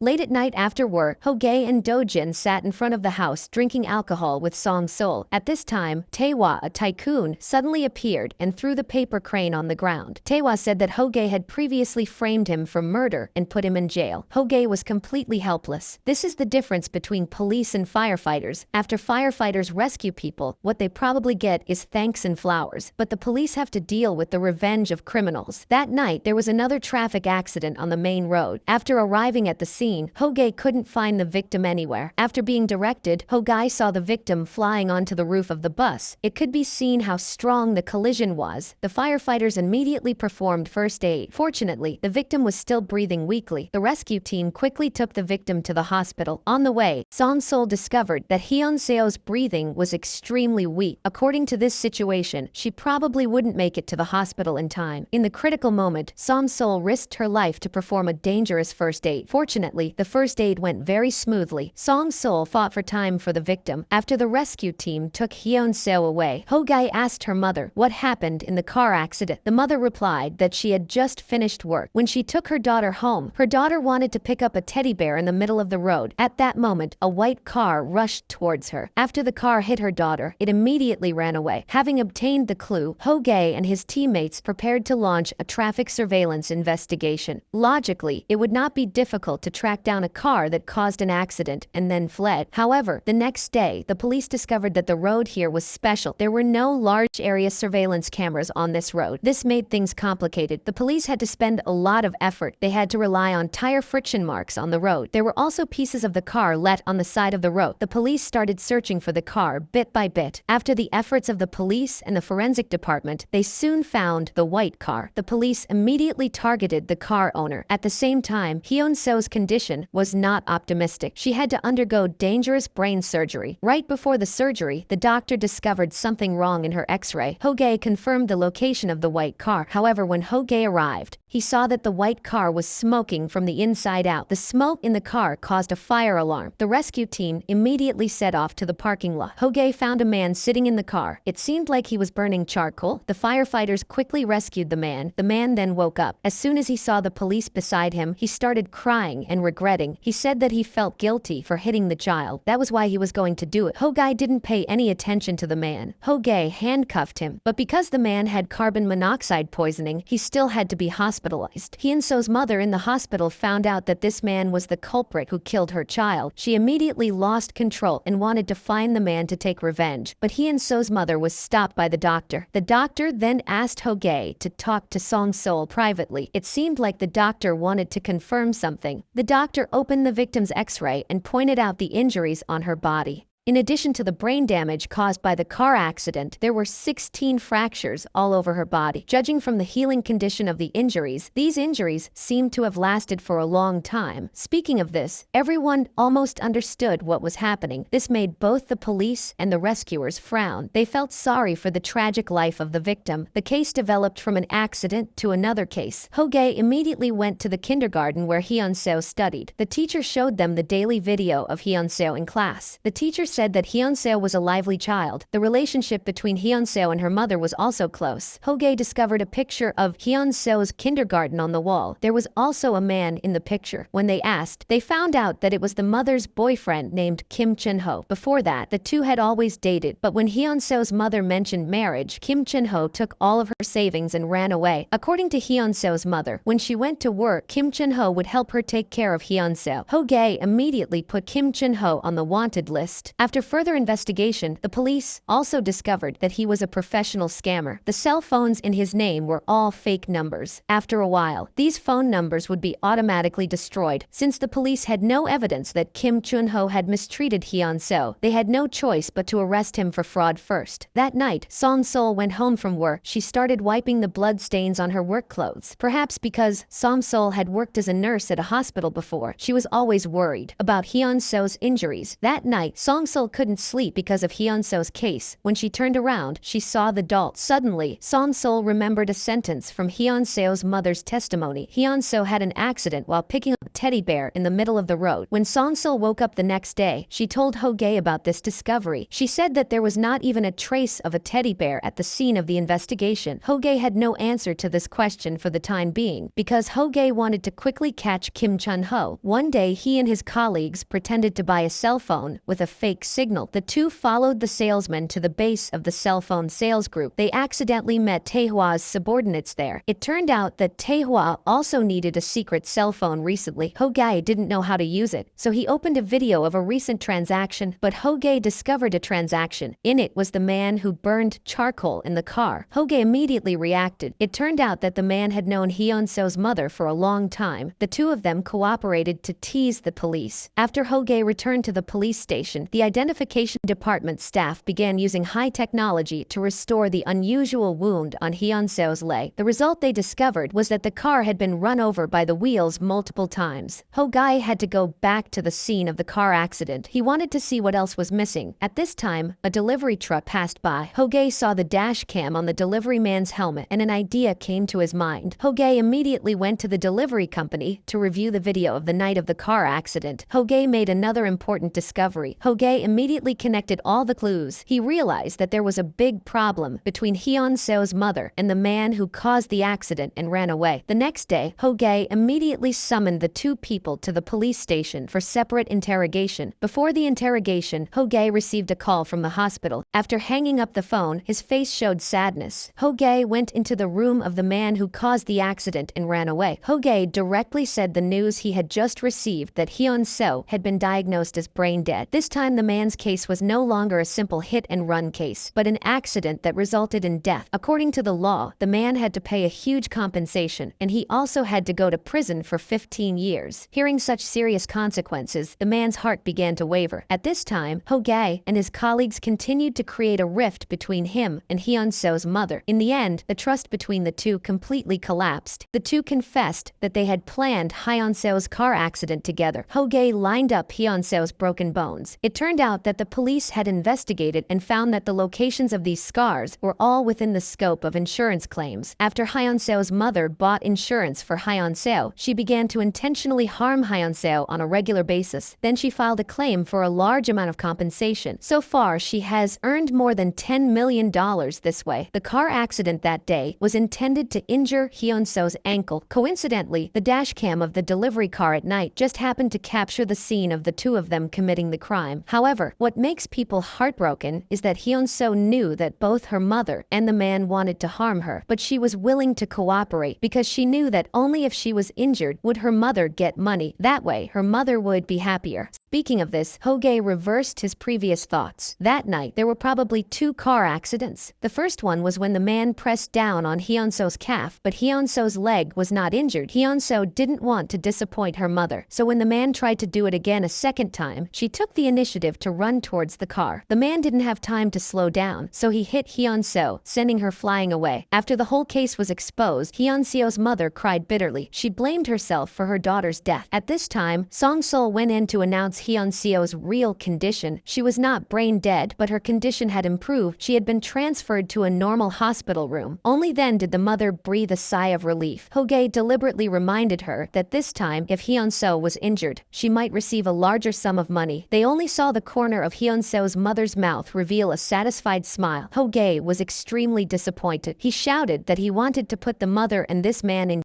Late at night after work, Ho-gae and Do-jin sat in front of the house drinking alcohol with Song-sol. At this time, Tae-hwa, a tycoon, suddenly appeared and threw the paper crane on the ground. Tae-hwa said that Ho-gae had previously framed him for murder and put him in jail. Ho-gae was completely helpless. This is the difference between police and firefighters. After firefighters rescue people, what they probably get is thanks and flowers. But the police have to deal with the revenge of criminals. That night, there was another traffic accident on the main road. After arriving at the scene, Ho-gae couldn't find the victim anywhere. After being directed, Ho-gae saw the victim flying onto the roof of the bus. It could be seen how strong the collision was. The firefighters immediately performed first aid. Fortunately, the victim was still breathing weakly. The rescue team quickly took the victim to the hospital. On the way, Song-sol discovered that Hyun-seo's breathing was extremely weak. According to this situation, she probably wouldn't make it to the hospital in time. In the critical moment, Song-sol risked her life to perform a dangerous first aid. Fortunately, the first aid went very smoothly. Song-sol fought for time for the victim. After the rescue team took Hyun-seo away, Ho-gae asked her mother what happened in the car accident. The mother replied that she had just finished work. When she took her daughter home, her daughter wanted to pick up a teddy bear in the middle of the road. At that moment, a white car rushed towards her. After the car hit her daughter, it immediately ran away. Having obtained the clue, Ho-gae and his teammates prepared to launch a traffic surveillance investigation. Logically, it would not be difficult to track down a car that caused an accident and then fled. However, the next day, the police discovered that the road here was special. There were no large area surveillance cameras on this road. This made things complicated. The police had to spend a lot of effort. They had to rely on tire friction marks on the road. There were also pieces of the car let on the side of the road. The police started searching for the car bit by bit. After the efforts of the police and the forensic department, they soon found the white car. The police immediately targeted the car owner. At the same time, Hyun-seo's condition was not optimistic. She had to undergo dangerous brain surgery. Right before the surgery, the doctor discovered something wrong in her x-ray. Ho-gae confirmed the location of the white car. However, when Ho-gae arrived, he saw that the white car was smoking from the inside out. The smoke in the car caused a fire alarm. The rescue team immediately set off to the parking lot. Ho-gae found a man sitting in the car. It seemed like he was burning charcoal. The firefighters quickly rescued the man. The man then woke up. As soon as he saw the police beside him, he started crying and regretting. He said that he felt guilty for hitting the child. That was why he was going to do it. Ho-gae didn't pay any attention to the man. Ho-gae handcuffed him, but because the man had carbon monoxide poisoning, he still had to be hospitalized. Hyun-seo's mother in the hospital found out that this man was the culprit who killed her child. She immediately lost control and wanted to find the man to take revenge, but Hyun-seo's mother was stopped by the doctor. The doctor then asked Ho-gae to talk to Song-sol privately. It seemed like the doctor wanted to confirm something. The doctor opened the victim's x-ray and pointed out the injuries on her body. In addition to the brain damage caused by the car accident, there were 16 fractures all over her body. Judging from the healing condition of the injuries, these injuries seemed to have lasted for a long time. Speaking of this, everyone almost understood what was happening. This made both the police and the rescuers frown. They felt sorry for the tragic life of the victim. The case developed from an accident to another case. Ho-gae immediately went to the kindergarten where Hyun-seo studied. The teacher showed them the daily video of Hyun-seo in class. The teacher said that Hyun-seo was a lively child. The relationship between Hyun-seo and her mother was also close. Ho-gae discovered a picture of Hyun-seo's kindergarten on the wall. There was also a man in the picture. When they asked, they found out that it was the mother's boyfriend named Kim Chun-ho. Before that, the two had always dated, but when Hyun-seo's mother mentioned marriage, Kim Chun-ho took all of her savings and ran away. According to Hyun-seo's mother, when she went to work, Kim Chun-ho would help her take care of Hyun-seo. Ho-gae immediately put Kim Chun-ho on the wanted list. After further investigation, the police also discovered that he was a professional scammer. The cell phones in his name were all fake numbers. After a while, these phone numbers would be automatically destroyed. Since the police had no evidence that Kim Chun-ho had mistreated Hyun-seo, they had no choice but to arrest him for fraud first. That night, Song-sol went home from work. She started wiping the blood stains on her work clothes. Perhaps because Song-sol had worked as a nurse at a hospital before, she was always worried about Hyun-seo's injuries. That night, Song-sol Song-sul couldn't sleep because of Hyun-so's case. When she turned around, she saw the doll. Suddenly, Song-sul remembered a sentence from Hyun-so's mother's testimony. Hyun-so had an accident while picking up a teddy bear in the middle of the road. When Song-sul woke up the next day, she told Ho-gae about this discovery. She said that there was not even a trace of a teddy bear at the scene of the investigation. Ho-gae had no answer to this question for the time being, because Ho-gae wanted to quickly catch Kim Chun-ho. One day, he and his colleagues pretended to buy a cell phone with a fake signal. The two followed the salesman to the base of the cell phone sales group. They accidentally met Taehoa's subordinates there. It turned out that Taehua also needed a secret cell phone recently. Ho-gae didn't know how to use it, so he opened a video of a recent transaction, but Ho-gae discovered a transaction. In it was the man who burned charcoal in the car. Ho-gae immediately reacted. It turned out that the man had known Hyun-so's mother for a long time. The two of them cooperated to tease the police. After Ho-gae returned to the police station, the identification department staff began using high technology to restore the unusual wound on Hyun-so's leg. The result they discovered was that the car had been run over by the wheels multiple times. Ho-gae had to go back to the scene of the car accident. He wanted to see what else was missing. At this time, a delivery truck passed by. Ho-gae saw the dash cam on the delivery man's helmet, and an idea came to his mind. Ho-gae immediately went to the delivery company to review the video of the night of the car accident. Ho-gae made another important discovery. Ho-gae immediately connected all the clues. He realized that there was a big problem between Hyun-so's mother and the man who caused the accident and ran away. The next day, Ho-gae immediately summoned the two people to the police station for separate interrogation. Before the interrogation, Ho-gae received a call from the hospital. After hanging up the phone, his face showed sadness. Ho-gae went into the room of the man who caused the accident and ran away. Ho-gae directly said the news he had just received, that Hyun-so had been diagnosed as brain dead. This time the man's case was no longer a simple hit-and-run case, but an accident that resulted in death. According to the law, the man had to pay a huge compensation, and he also had to go to prison for 15 years. Hearing such serious consequences, the man's heart began to waver. At this time, Ho-gae and his colleagues continued to create a rift between him and Hyun-so's mother. In the end, the trust between the two completely collapsed. The two confessed that they had planned Hyun-so's car accident together. Ho-gae lined up Hyun-so's broken bones. It turned out that the police had investigated and found that the locations of these scars were all within the scope of insurance claims. After Hyun-so's mother bought insurance for Hyun-so, she began to intentionally harm Hyun-so on a regular basis. Then she filed a claim for a large amount of compensation. So far, she has earned more than $10 million this way. The car accident that day was intended to injure Hyun-so's ankle. Coincidentally, the dashcam of the delivery car at night just happened to capture the scene of the two of them committing the crime. However, what makes people heartbroken is that Hyun-so knew that both her mother and the man wanted to harm her, but she was willing to cooperate because she knew that only if she was injured would her mother get money. That way, her mother would be happier. Speaking of this, Ho-gae reversed his previous thoughts. That night, there were probably two car accidents. The first one was when the man pressed down on Hyun-so's calf, but Hyun-so's leg was not injured. Hyun-so didn't want to disappoint her mother, so when the man tried to do it again a second time, she took the initiative to run towards the car. The man didn't have time to slow down, so he hit Hyun-so, sending her flying away. After the whole case was exposed, Hyun-so's mother cried bitterly. She blamed herself for her daughter's death. At this time, Song-sul went in to announce Hyun-so's real condition. She was not brain dead, but her condition had improved. She had been transferred to a normal hospital room. Only then did the mother breathe a sigh of relief. Ho-gae deliberately reminded her that this time, if Hyun-so was injured, she might receive a larger sum of money. They only saw the corner of Hyun-so's mother's mouth reveal a satisfied smile. Ho-gae was extremely disappointed. He shouted that he wanted to put the mother and this man in